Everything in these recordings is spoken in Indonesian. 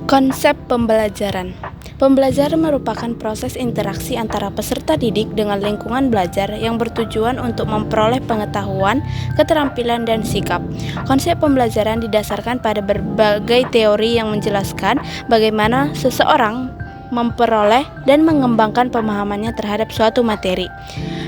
Konsep pembelajaran. Pembelajaran merupakan proses interaksi antara peserta didik dengan lingkungan belajar yang bertujuan untuk memperoleh pengetahuan, keterampilan, dan sikap. Konsep pembelajaran didasarkan pada berbagai teori yang menjelaskan bagaimana seseorang memperoleh dan mengembangkan pemahamannya terhadap suatu materi.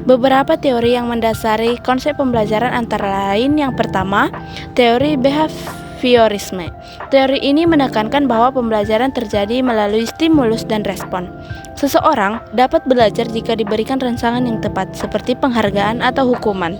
Beberapa teori yang mendasari konsep pembelajaran antara lain yang pertama, teori behaviorisme. Teori ini menekankan bahwa pembelajaran terjadi melalui stimulus dan respon. Seseorang dapat belajar jika diberikan rangsangan yang tepat, seperti penghargaan atau hukuman.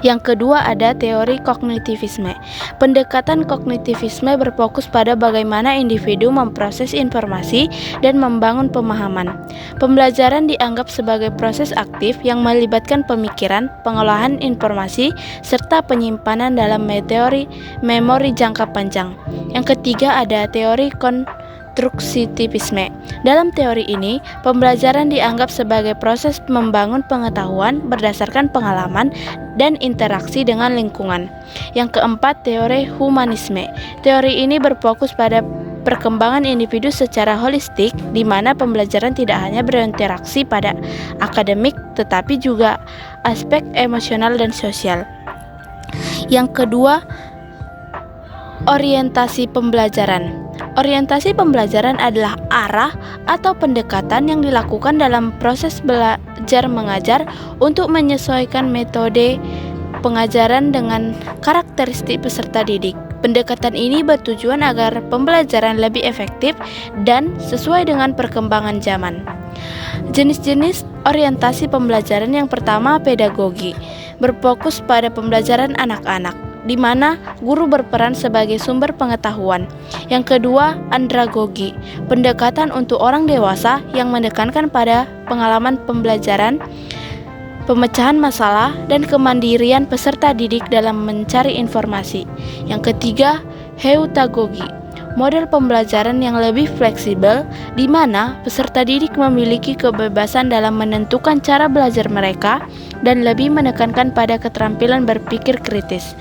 Yang kedua ada teori kognitivisme. Pendekatan kognitivisme berfokus pada bagaimana individu memproses informasi dan membangun pemahaman. Pembelajaran dianggap sebagai proses aktif yang melibatkan pemikiran, pengolahan informasi, serta penyimpanan dalam memori jangka panjang. Yang ketiga ada teori konstruktivisme. Dalam teori ini, pembelajaran dianggap sebagai proses membangun pengetahuan berdasarkan pengalaman dan interaksi dengan lingkungan. Yang keempat, teori humanisme. Teori ini berfokus pada perkembangan individu secara holistik, di mana pembelajaran tidak hanya berinteraksi pada akademik, tetapi juga aspek emosional dan sosial. Yang kedua, orientasi pembelajaran. Orientasi pembelajaran adalah arah atau pendekatan yang dilakukan dalam proses belajar mengajar untuk menyesuaikan metode pengajaran dengan karakteristik peserta didik. Pendekatan ini bertujuan agar pembelajaran lebih efektif dan sesuai dengan perkembangan zaman. Jenis-jenis orientasi pembelajaran yang pertama, pedagogi, berfokus pada pembelajaran anak-anak, di mana guru berperan sebagai sumber pengetahuan. Yang kedua, andragogi, pendekatan untuk orang dewasa yang menekankan pada pengalaman pembelajaran, pemecahan masalah, dan kemandirian peserta didik dalam mencari informasi. Yang ketiga, heutagogi, model pembelajaran yang lebih fleksibel, di mana peserta didik memiliki kebebasan dalam menentukan cara belajar mereka dan lebih menekankan pada keterampilan berpikir kritis.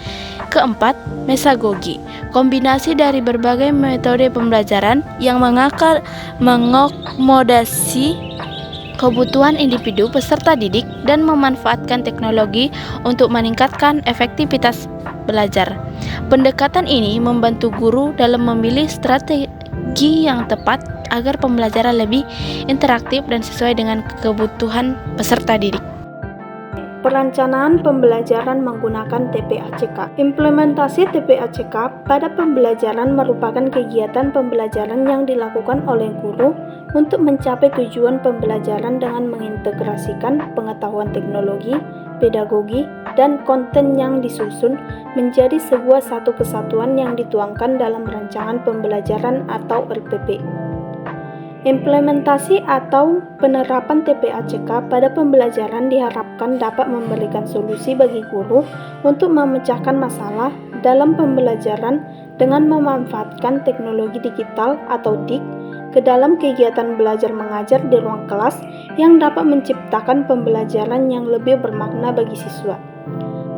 Keempat, mesagogi, kombinasi dari berbagai metode pembelajaran yang mengakomodasi kebutuhan individu peserta didik dan memanfaatkan teknologi untuk meningkatkan efektivitas belajar. Pendekatan ini membantu guru dalam memilih strategi yang tepat agar pembelajaran lebih interaktif dan sesuai dengan kebutuhan peserta didik. Perencanaan pembelajaran menggunakan TPACK. Implementasi TPACK pada pembelajaran merupakan kegiatan pembelajaran yang dilakukan oleh guru untuk mencapai tujuan pembelajaran dengan mengintegrasikan pengetahuan teknologi, pedagogi, dan konten yang disusun menjadi sebuah satu kesatuan yang dituangkan dalam rancangan pembelajaran atau RPP. Implementasi atau penerapan TPACK pada pembelajaran diharapkan dapat memberikan solusi bagi guru untuk memecahkan masalah dalam pembelajaran dengan memanfaatkan teknologi digital atau TIK ke dalam kegiatan belajar mengajar di ruang kelas yang dapat menciptakan pembelajaran yang lebih bermakna bagi siswa.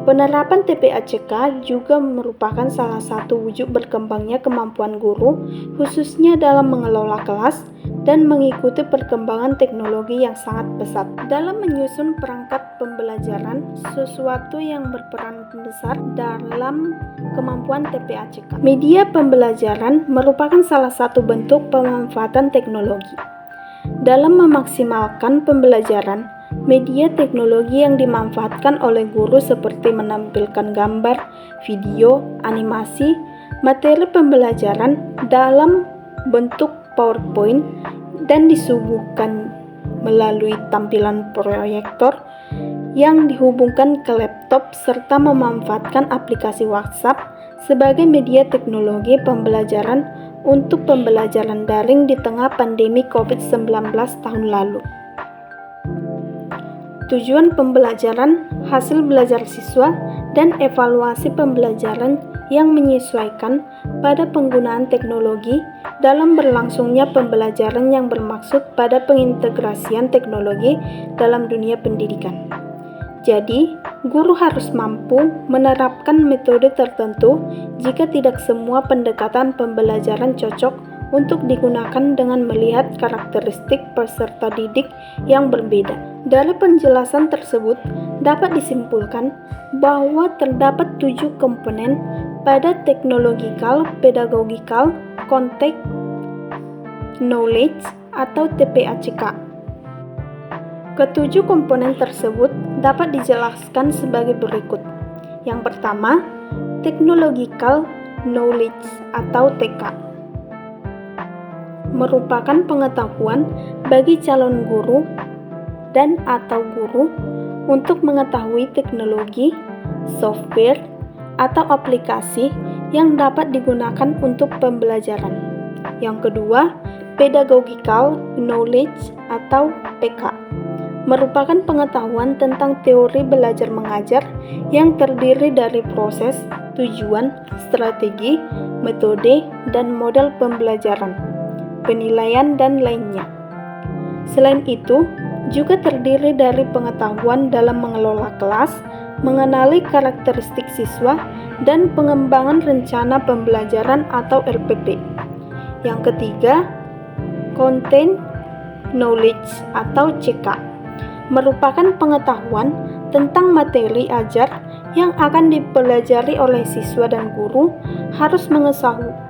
Penerapan TPACK juga merupakan salah satu wujud berkembangnya kemampuan guru, khususnya dalam mengelola kelas dan mengikuti perkembangan teknologi yang sangat pesat. Dalam menyusun perangkat pembelajaran, sesuatu yang berperan besar dalam kemampuan TPACK. Media pembelajaran merupakan salah satu bentuk pemanfaatan teknologi. Dalam memaksimalkan pembelajaran, media teknologi yang dimanfaatkan oleh guru seperti menampilkan gambar, video, animasi, materi pembelajaran dalam bentuk PowerPoint dan disuguhkan melalui tampilan proyektor yang dihubungkan ke laptop serta memanfaatkan aplikasi WhatsApp sebagai media teknologi pembelajaran untuk pembelajaran daring di tengah pandemi COVID-19 tahun lalu. Tujuan pembelajaran, hasil belajar siswa, dan evaluasi pembelajaran yang menyesuaikan pada penggunaan teknologi dalam berlangsungnya pembelajaran yang bermaksud pada pengintegrasian teknologi dalam dunia pendidikan. Jadi, guru harus mampu menerapkan metode tertentu jika tidak semua pendekatan pembelajaran cocok untuk digunakan dengan melihat karakteristik peserta didik yang berbeda. Dari penjelasan tersebut, dapat disimpulkan bahwa terdapat 7 komponen pada technological, pedagogical, context, knowledge, atau TPACK. Ketujuh komponen tersebut dapat dijelaskan sebagai berikut. Yang pertama, technological knowledge atau TK. Merupakan pengetahuan bagi calon guru dan atau guru untuk mengetahui teknologi, software, atau aplikasi yang dapat digunakan untuk pembelajaran. Yang kedua, pedagogical knowledge atau PK. Merupakan pengetahuan tentang teori belajar mengajar yang terdiri dari proses, tujuan, strategi, metode, dan model pembelajaran, penilaian, dan lainnya. Selain itu, juga terdiri dari pengetahuan dalam mengelola kelas, mengenali karakteristik siswa, dan pengembangan rencana pembelajaran atau RPP. Yang ketiga, content knowledge atau CK. Merupakan pengetahuan tentang materi ajar yang akan dipelajari oleh siswa dan guru harus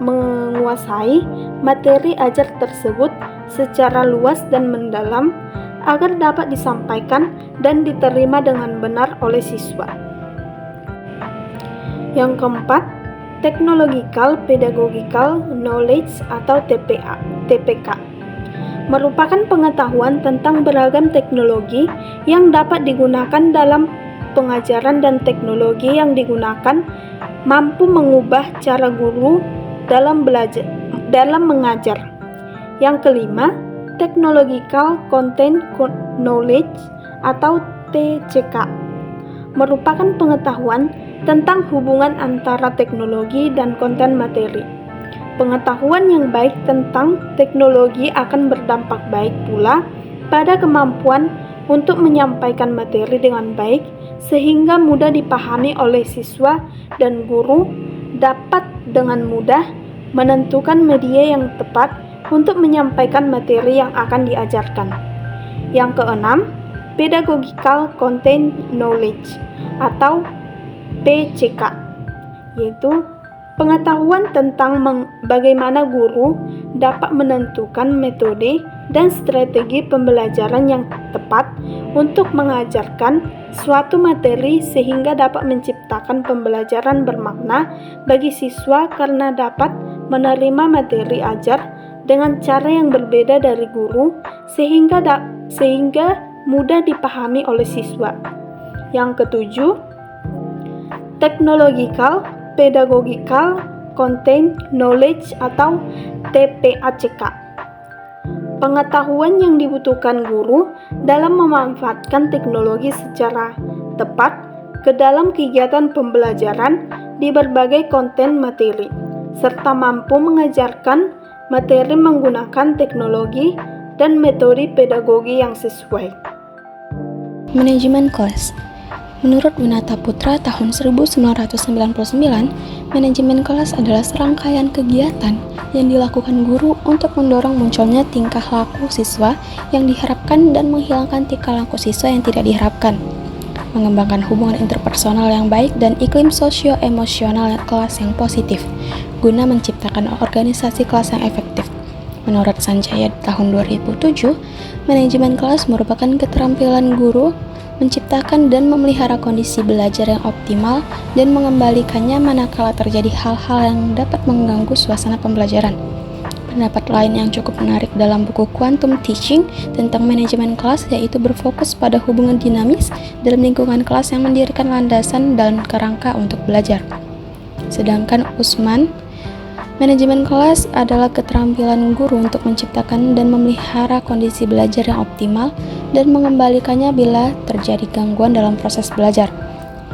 menguasai materi ajar tersebut secara luas dan mendalam agar dapat disampaikan dan diterima dengan benar oleh siswa. Yang keempat, technological pedagogical knowledge atau TPK. Merupakan pengetahuan tentang beragam teknologi yang dapat digunakan dalam pengajaran dan teknologi yang digunakan mampu mengubah cara guru dalam mengajar. Yang kelima, technological content knowledge atau TCK. Merupakan pengetahuan tentang hubungan antara teknologi dan konten materi. Pengetahuan yang baik tentang teknologi akan berdampak baik pula pada kemampuan untuk menyampaikan materi dengan baik sehingga mudah dipahami oleh siswa dan guru dapat dengan mudah menentukan media yang tepat untuk menyampaikan materi yang akan diajarkan. Yang keenam, pedagogical content knowledge atau PCK, yaitu pengetahuan tentang bagaimana guru dapat menentukan metode dan strategi pembelajaran yang tepat untuk mengajarkan suatu materi sehingga dapat menciptakan pembelajaran bermakna bagi siswa karena dapat menerima materi ajar dengan cara yang berbeda dari guru sehingga mudah dipahami oleh siswa. Yang ketujuh, technological pedagogical content knowledge atau TPACK. Pengetahuan yang dibutuhkan guru dalam memanfaatkan teknologi secara tepat ke dalam kegiatan pembelajaran di berbagai konten materi, serta mampu mengajarkan materi menggunakan teknologi dan metode pedagogi yang sesuai. Manajemen kelas. Menurut Winata Putra tahun 1999, manajemen kelas adalah serangkaian kegiatan yang dilakukan guru untuk mendorong munculnya tingkah laku siswa yang diharapkan dan menghilangkan tingkah laku siswa yang tidak diharapkan, mengembangkan hubungan interpersonal yang baik dan iklim sosio-emosional kelas yang positif, guna menciptakan organisasi kelas yang efektif. Menurut Sanjaya tahun 2007, manajemen kelas merupakan keterampilan guru menciptakan dan memelihara kondisi belajar yang optimal dan mengembalikannya manakala terjadi hal-hal yang dapat mengganggu suasana pembelajaran. Pendapat lain yang cukup menarik dalam buku Quantum Teaching tentang manajemen kelas yaitu berfokus pada hubungan dinamis dalam lingkungan kelas yang mendirikan landasan dan kerangka untuk belajar. Sedangkan Usman, manajemen kelas adalah keterampilan guru untuk menciptakan dan memelihara kondisi belajar yang optimal dan mengembalikannya bila terjadi gangguan dalam proses belajar.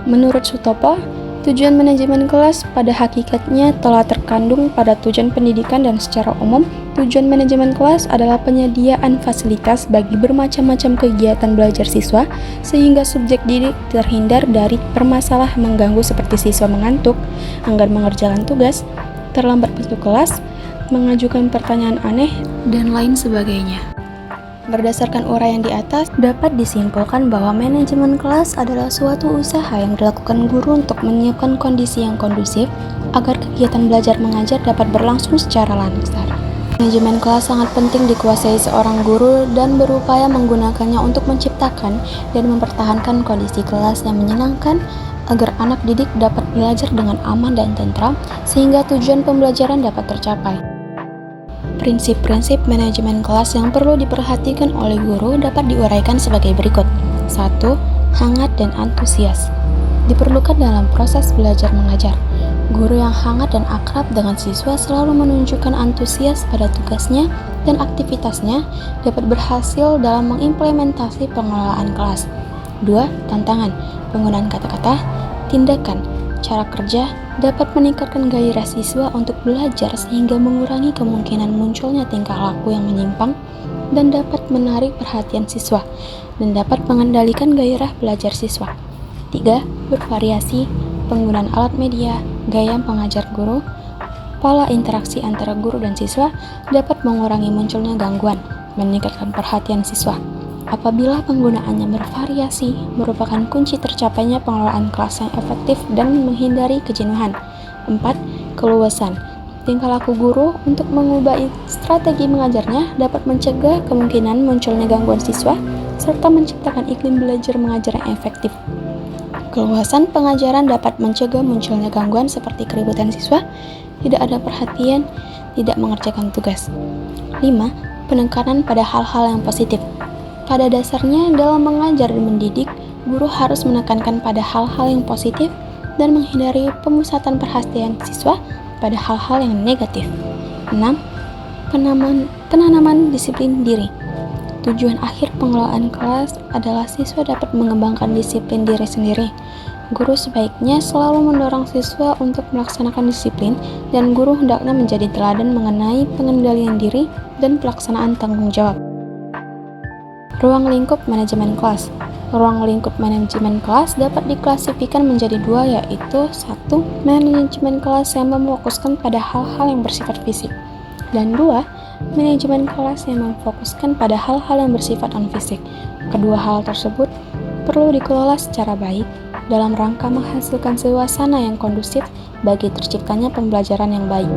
Menurut Sutopo, tujuan manajemen kelas pada hakikatnya telah terkandung pada tujuan pendidikan dan secara umum, tujuan manajemen kelas adalah penyediaan fasilitas bagi bermacam-macam kegiatan belajar siswa sehingga subjek didik terhindar dari permasalahan mengganggu seperti siswa mengantuk, enggan mengerjakan tugas, terlambat masuk kelas, mengajukan pertanyaan aneh, dan lain sebagainya. Berdasarkan uraian di atas, dapat disimpulkan bahwa manajemen kelas adalah suatu usaha yang dilakukan guru untuk menyiapkan kondisi yang kondusif agar kegiatan belajar mengajar dapat berlangsung secara lancar. Manajemen kelas sangat penting dikuasai seorang guru dan berupaya menggunakannya untuk menciptakan dan mempertahankan kondisi kelas yang menyenangkan agar anak didik dapat belajar dengan aman dan tentram sehingga tujuan pembelajaran dapat tercapai. Prinsip-prinsip manajemen kelas yang perlu diperhatikan oleh guru dapat diuraikan sebagai berikut. 1. Hangat dan antusias. Diperlukan dalam proses belajar mengajar. Guru yang hangat dan akrab dengan siswa selalu menunjukkan antusias pada tugasnya dan aktivitasnya dapat berhasil dalam mengimplementasi pengelolaan kelas. 2. Tantangan. Penggunaan kata-kata, tindakan, cara kerja dapat meningkatkan gairah siswa untuk belajar sehingga mengurangi kemungkinan munculnya tingkah laku yang menyimpang dan dapat menarik perhatian siswa dan dapat mengendalikan gairah belajar siswa. 3. Bervariasi, penggunaan alat media, gaya pengajar guru, pola interaksi antara guru dan siswa dapat mengurangi munculnya gangguan, meningkatkan perhatian siswa. Apabila penggunaannya bervariasi, merupakan kunci tercapainya pengelolaan kelas yang efektif dan menghindari kejenuhan. 4. Keluasan. Tingkah laku guru untuk mengubah strategi mengajarnya dapat mencegah kemungkinan munculnya gangguan siswa serta menciptakan iklim belajar mengajar yang efektif. Keluasan pengajaran dapat mencegah munculnya gangguan seperti keributan siswa, tidak ada perhatian, tidak mengerjakan tugas. 5. Penekanan pada hal-hal yang positif. Pada dasarnya, dalam mengajar dan mendidik, guru harus menekankan pada hal-hal yang positif dan menghindari pemusatan perhatian siswa pada hal-hal yang negatif. 6. Penanaman disiplin diri. Tujuan akhir pengelolaan kelas adalah siswa dapat mengembangkan disiplin diri sendiri. Guru sebaiknya selalu mendorong siswa untuk melaksanakan disiplin dan guru hendaknya menjadi teladan mengenai pengendalian diri dan pelaksanaan tanggung jawab. Ruang lingkup manajemen kelas. Ruang lingkup manajemen kelas dapat diklasifikasikan menjadi dua, yaitu 1. Manajemen kelas yang memfokuskan pada hal-hal yang bersifat fisik, dan 2. Manajemen kelas yang memfokuskan pada hal-hal yang bersifat non-fisik. Kedua hal tersebut perlu dikelola secara baik dalam rangka menghasilkan suasana yang kondusif bagi terciptanya pembelajaran yang baik.